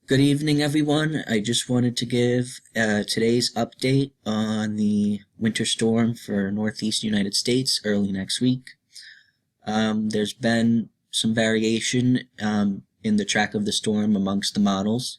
Good evening, everyone. I just wanted to give today's update on the winter storm for Northeast United States early next week. There's been some variation in the track of the storm amongst the models.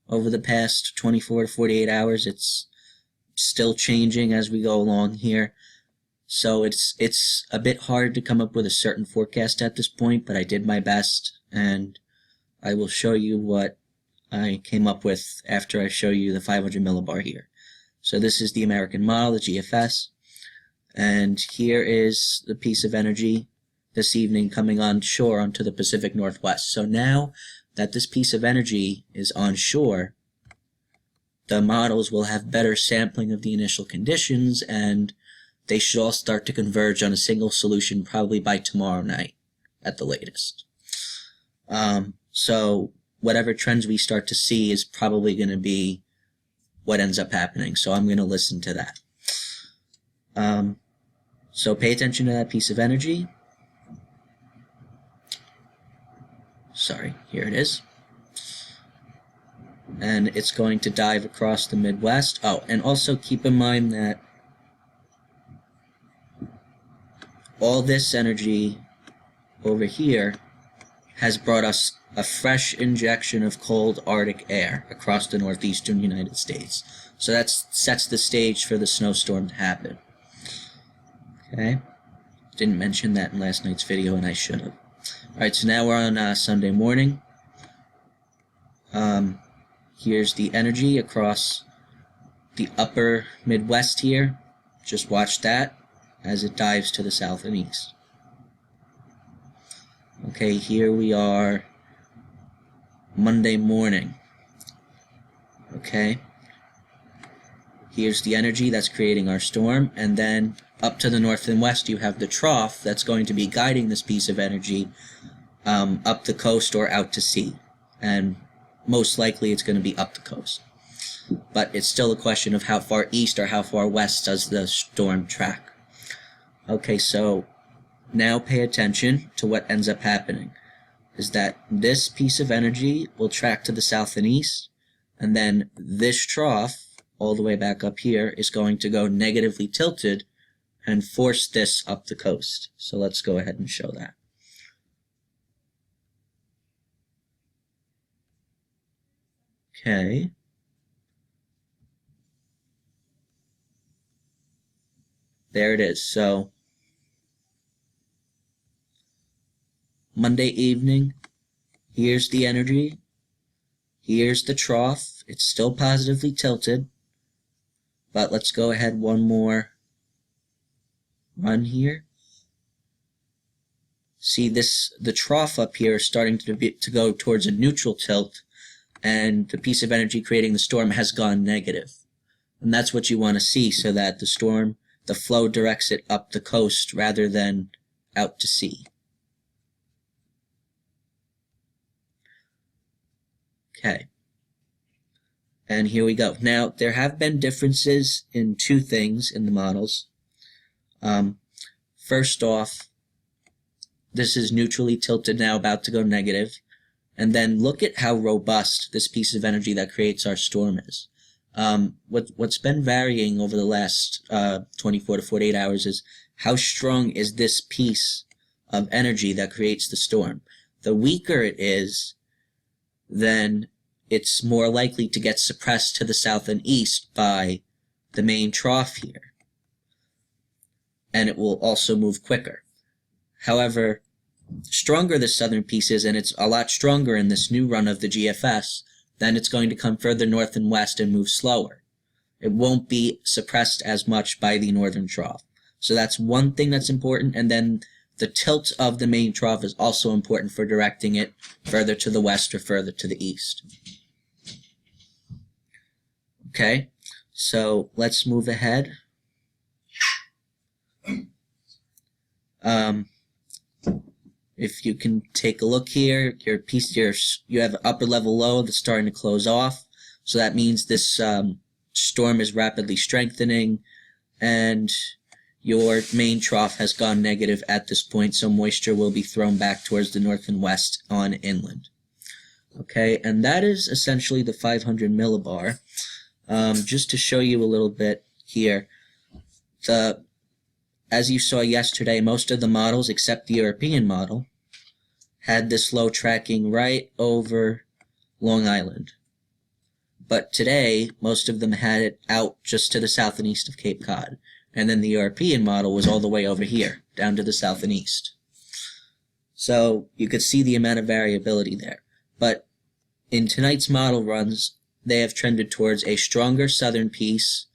Over the past 24 to 48 hours, it's still changing as we go along here. So it's a bit hard to come up with a certain forecast at this point, but I did my best, and I will show you what I came up with after I show you the 500 millibar here. So this is the American model, the GFS, and here is the piece of energy this evening coming on shore onto the Pacific Northwest. So now that this piece of energy is on shore, the models will have better sampling of the initial conditions, and they should all start to converge on a single solution probably by tomorrow night at the latest. So whatever trends we start to see is probably going to be what ends up happening. So I'm going to listen to that. So pay attention to that piece of energy. Sorry, here it is. And it's going to dive across the Midwest. Oh, and also keep in mind that all this energy over here has brought us a fresh injection of cold Arctic air across the northeastern United States. So that sets the stage for the snowstorm to happen. Okay? Didn't mention that in last night's video, and I should have. Alright, so now we're on Sunday morning. Here's the energy across the upper Midwest here. Just watch that as it dives to the south and east. Okay, here we are Monday morning. Okay, here's the energy that's creating our storm, and then up to the north and west you have the trough that's going to be guiding this piece of energy up the coast or out to sea, and most likely it's going to be up the coast, but it's still a question of how far east or how far west does the storm track. Okay, so now pay attention to what ends up happening is that this piece of energy will track to the south and east, and then this trough all the way back up here is going to go negatively tilted and force this up the coast. So let's go ahead and show that. Okay. There it is. So Monday evening, here's the energy, here's the trough. It's still positively tilted, but let's go ahead one more run here. See this, the trough up here is starting to go towards a neutral tilt, and the piece of energy creating the storm has gone negative. And that's what you want to see, so that the storm, the flow directs it up the coast rather than out to sea. Okay, and here we go. Now, there have been differences in two things in the models. First off, this is neutrally tilted now, about to go negative. And then look at how robust this piece of energy that creates our storm is. What's been varying over the last 24 to 48 hours is how strong is this piece of energy that creates the storm. The weaker it is, then it's more likely to get suppressed to the south and east by the main trough here. And it will also move quicker. However, stronger the southern piece is, and it's a lot stronger in this new run of the GFS, then it's going to come further north and west and move slower. It won't be suppressed as much by the northern trough. So that's one thing that's important, and then the tilt of the main trough is also important for directing it further to the west or further to the east. Okay, so let's move ahead. If you can take a look here, your piece here, you have an upper level low that's starting to close off. So that means this storm is rapidly strengthening, and your main trough has gone negative at this point, so moisture will be thrown back towards the north and west on inland. Okay, and that is essentially the 500 millibar. Just to show you a little bit here, as you saw yesterday, most of the models, except the European model, had this low tracking right over Long Island. But today, most of them had it out just to the south and east of Cape Cod. And then the European model was all the way over here, down to the south and east. So you could see the amount of variability there. But in tonight's model runs, they have trended towards a stronger southern piece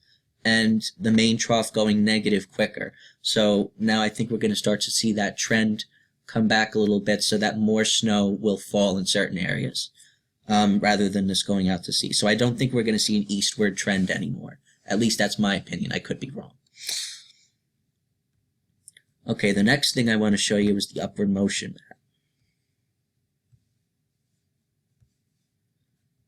and the main trough going negative quicker. So now I think we're going to start to see that trend come back a little bit so that more snow will fall in certain areas, rather than this going out to sea. So I don't think we're going to see an eastward trend anymore. At least that's my opinion. I could be wrong. Okay, the next thing I want to show you is the upward motion map.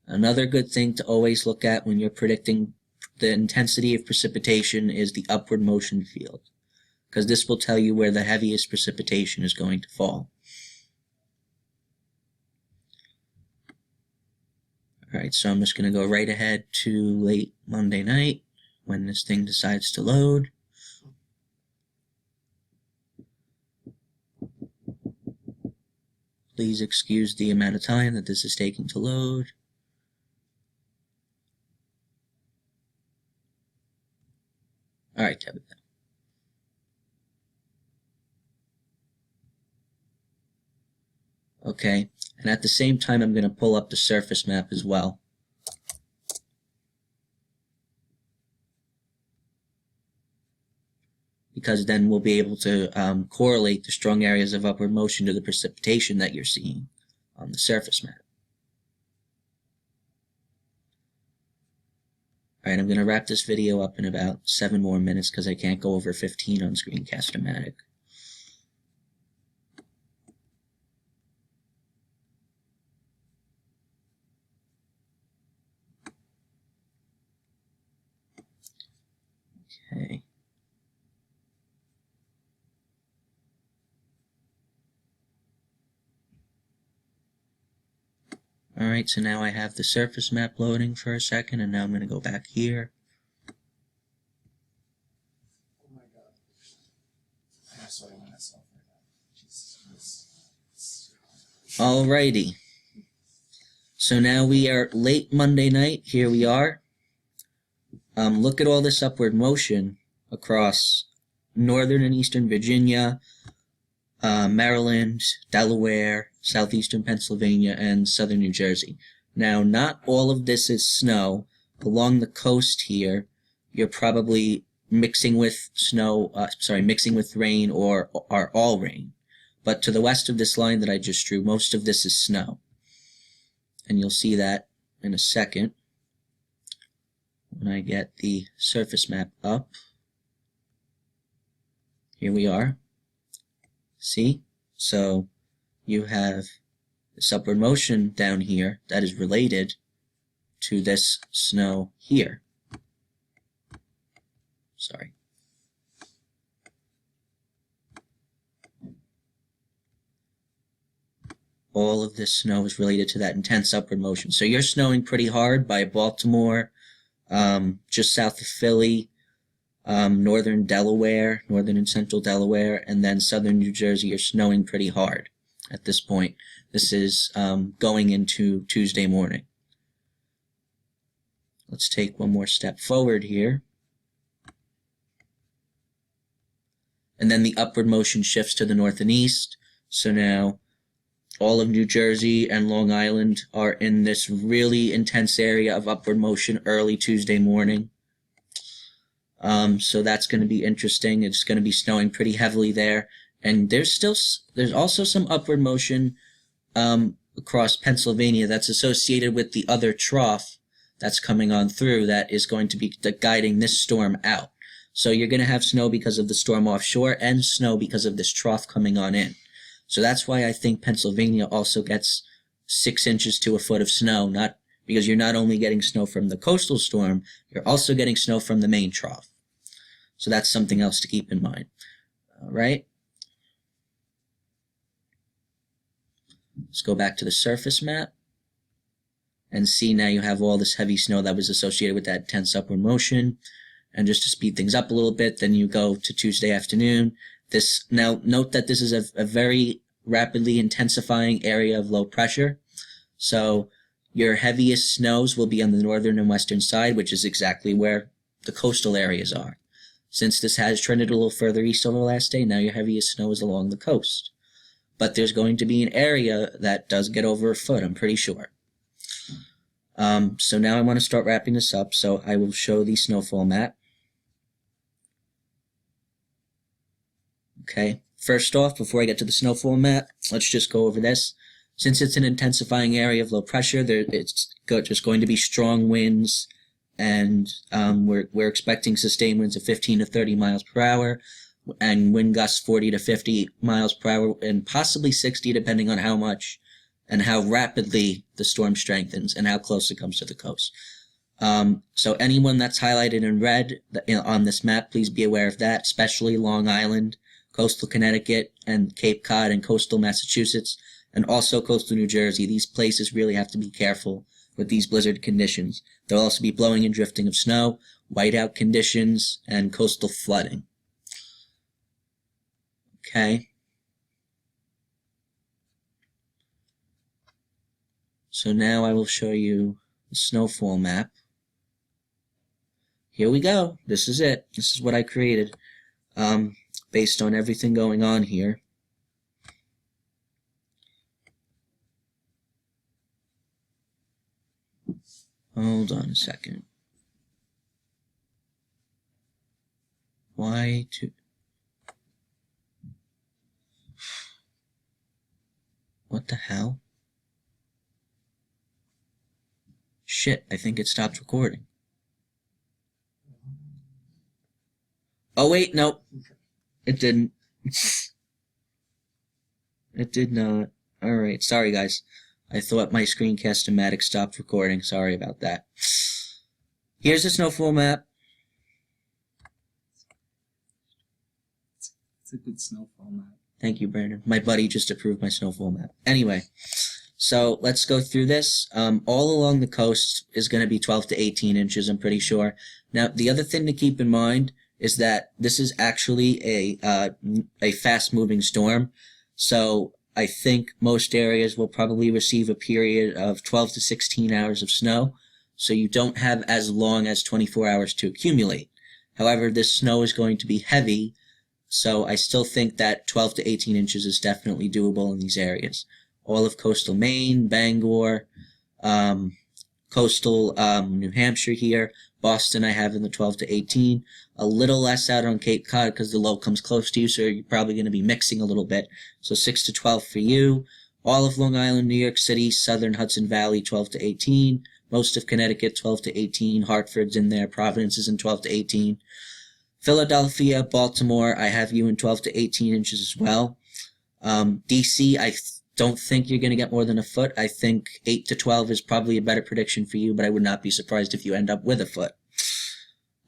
Another good thing to always look at when you're predicting the intensity of precipitation is the upward motion field, because this will tell you where the heaviest precipitation is going to fall. Alright, so I'm just going to go right ahead to late Monday night when this thing decides to load. Please excuse the amount of time that this is taking to load. Alright, there we go. Okay, and at the same time I'm going to pull up the surface map as well. Because then we'll be able to correlate the strong areas of upward motion to the precipitation that you're seeing on the surface map. Alright, I'm going to wrap this video up in about 7 more minutes because I can't go over 15 on Screencast-O-Matic. Okay. Alright, so now I have the surface map loading for a second, and now I'm going to go back here. Oh my god. I'm sweating myself right now. Jesus. Alrighty. So now we are late Monday night. Here we are. Look at all this upward motion across northern and eastern Virginia, Maryland, Delaware, southeastern Pennsylvania, and southern New Jersey. Now, not all of this is snow. Along the coast here, you're probably mixing with mixing with rain or are all rain. But to the west of this line that I just drew, most of this is snow. And you'll see that in a second when I get the surface map up. Here we are. See? So you have this upward motion down here that is related to this snow here. Sorry. All of this snow is related to that intense upward motion. So you're snowing pretty hard by Baltimore, just south of Philly, northern Delaware, northern and central Delaware, and then southern New Jersey. You're snowing pretty hard at this point. This is going into Tuesday morning. Let's take one more step forward here. And then the upward motion shifts to the north and east. So now all of New Jersey and Long Island are in this really intense area of upward motion early Tuesday morning. So that's going to be interesting. It's going to be snowing pretty heavily there. And there's also some upward motion across Pennsylvania that's associated with the other trough that's coming on through that is going to be guiding this storm out. So you're going to have snow because of the storm offshore and snow because of this trough coming on in. So that's why I think Pennsylvania also gets 6 inches to a foot of snow, not because you're not only getting snow from the coastal storm, you're also getting snow from the main trough. So that's something else to keep in mind. All right. Let's go back to the surface map. and see now you have all this heavy snow that was associated with that intense upward motion. And just to speed things up a little bit, then you go to Tuesday afternoon. Now note that this is a very rapidly intensifying area of low pressure. So your heaviest snows will be on the northern and western side, which is exactly where the coastal areas are. Since this has trended a little further east over the last day, now your heaviest snow is along the coast. But there's going to be an area that does get over a foot, I'm pretty sure. So now I want to start wrapping this up, so I will show the snowfall map. Okay, first off, before I get to the snowfall map, let's just go over this. Since it's an intensifying area of low pressure, it's just going to be strong winds, and we're expecting sustained winds of 15 to 30 miles per hour, and wind gusts 40 to 50 miles per hour, and possibly 60 depending on how much and how rapidly the storm strengthens and how close it comes to the coast. So anyone that's highlighted in red on this map, please be aware of that, especially Long Island, coastal Connecticut, and Cape Cod, and coastal Massachusetts, and also coastal New Jersey. These places really have to be careful with these blizzard conditions. There'll also be blowing and drifting of snow, whiteout conditions, and coastal flooding. Okay. So now I will show you the snowfall map. Here we go. This is it. This is what I created based on everything going on here. Hold on a second. Why to... What the hell? Shit, I think it stopped recording. Oh wait, nope. It didn't. It did not. Alright, sorry guys. I thought my Screencast-O-Matic stopped recording. Sorry about that. Here's the snowfall map. It's a good snowfall map. Thank you, Brandon. My buddy just approved my snowfall map. Anyway, so let's go through this. All along the coast is going to be 12 to 18 inches, I'm pretty sure. Now, the other thing to keep in mind is that this is actually a fast-moving storm. So I think most areas will probably receive a period of 12 to 16 hours of snow. So you don't have as long as 24 hours to accumulate. However, this snow is going to be heavy. So I still think that 12 to 18 inches is definitely doable in these areas. All of coastal Maine, Bangor, coastal New Hampshire here, Boston I have in the 12 to 18. A little less out on Cape Cod because the low comes close to you, so you're probably going to be mixing a little bit. So 6 to 12 for you. All of Long Island, New York City, southern Hudson Valley, 12 to 18. Most of Connecticut, 12 to 18. Hartford's in there. Providence is in 12 to 18. Philadelphia, Baltimore, I have you in 12 to 18 inches as well. DC, I don't think you're going to get more than a foot. I think 8 to 12 is probably a better prediction for you, but I would not be surprised if you end up with a foot.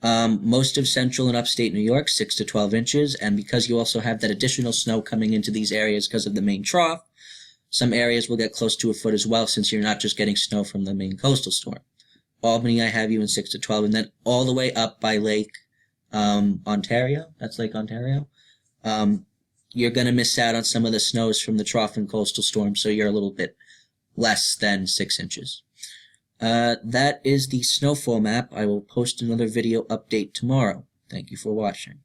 Most of central and upstate New York, 6 to 12 inches, and because you also have that additional snow coming into these areas because of the main trough, some areas will get close to a foot as well since you're not just getting snow from the main coastal storm. Albany, I have you in 6 to 12, and then all the way up by Lake Ontario, that's Lake Ontario, you're going to miss out on some of the snows from the trough and coastal storm, so you're a little bit less than 6 inches. That is the snowfall map. I will post another video update tomorrow. Thank you for watching.